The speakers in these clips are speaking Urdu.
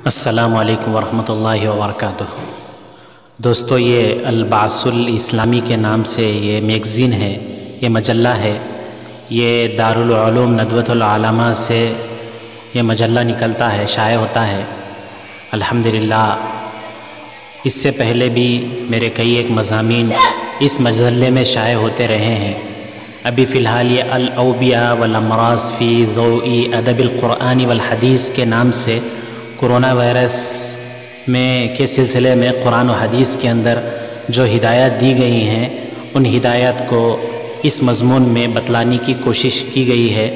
السلام علیکم ورحمۃ اللہ وبرکاتہ۔ دوستو، یہ البعث الاسلامی کے نام سے یہ میگزین ہے، یہ مجلہ ہے۔ یہ دارالعلوم ندوۃ العلماء سے یہ مجلہ نکلتا ہے، شائع ہوتا ہے الحمدللہ۔ اس سے پہلے بھی میرے کئی ایک مضامین اس مجلے میں شائع ہوتے رہے ہیں۔ ابھی فی الحال یہ الاوبیاء والامراض فی ضوء ادب القرآن والحدیث کے نام سے کرونا وائرس کے سلسلے میں قرآن و حدیث کے اندر جو ہدایات دی گئی ہیں، ان ہدایات کو اس مضمون میں بتلانے کی کوشش کی گئی ہے۔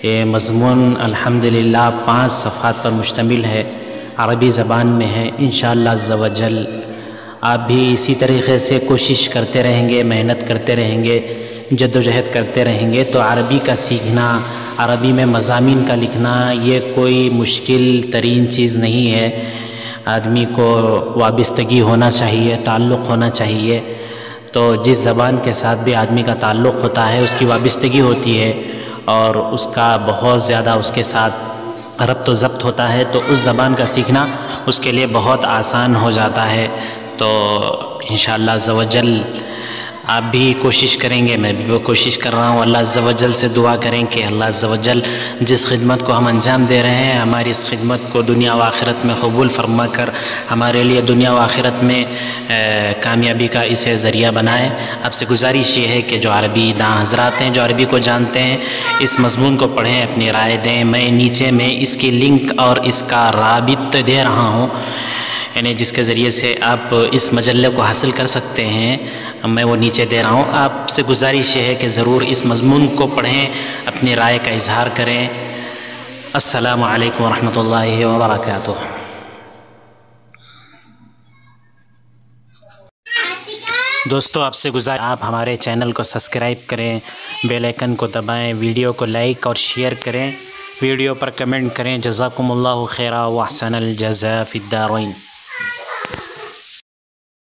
یہ مضمون الحمدللہ 5 صفحات پر مشتمل ہے، عربی زبان میں ہے۔ انشاءاللہ عز و جل آپ بھی اسی طریقے سے کوشش کرتے رہیں گے، محنت کرتے رہیں گے، جد و جہد کرتے رہیں گے تو عربی کا سیکھنا، عربی میں مضامین کا لکھنا یہ کوئی مشکل ترین چیز نہیں ہے۔ آدمی کو وابستگی ہونا چاہیے، تعلق ہونا چاہیے۔ تو جس زبان کے ساتھ بھی آدمی کا تعلق ہوتا ہے، اس کی وابستگی ہوتی ہے اور اس کا بہت زیادہ اس کے ساتھ ربط و ضبط ہوتا ہے، تو اس زبان کا سیکھنا اس کے لیے بہت آسان ہو جاتا ہے۔ تو انشاءاللہ عز و جل آپ بھی کوشش کریں گے، میں بھی وہ کوشش کر رہا ہوں۔ اللہ عز و جل سے دعا کریں کہ اللہ عز و جل جس خدمت کو ہم انجام دے رہے ہیں، ہماری اس خدمت کو دنیا و آخرت میں قبول فرما کر ہمارے لیے دنیا و آخرت میں کامیابی کا اسے ذریعہ بنائے۔ آپ سے گزارش یہ ہے کہ جو عربی داں حضرات ہیں، جو عربی کو جانتے ہیں، اس مضمون کو پڑھیں، اپنی رائے دیں۔ میں نیچے میں اس کی لنک اور اس کا رابط دے رہا ہوں، یعنی جس کے ذریعے سے آپ اس مجلے کو حاصل کر سکتے ہیں، میں وہ نیچے دے رہا ہوں۔ آپ سے گزارش یہ ہے کہ ضرور اس مضمون کو پڑھیں، اپنی رائے کا اظہار کریں۔ السلام علیکم ورحمۃ اللہ وبرکاتہ۔ دوستو، آپ سے گزارش آپ ہمارے چینل کو سبسکرائب کریں، بیل آئیکن کو دبائیں، ویڈیو کو لائک اور شیئر کریں، ویڈیو پر کمنٹ کریں۔ جزاکم اللہ خیرا واحسن الجزاء فی الدارین۔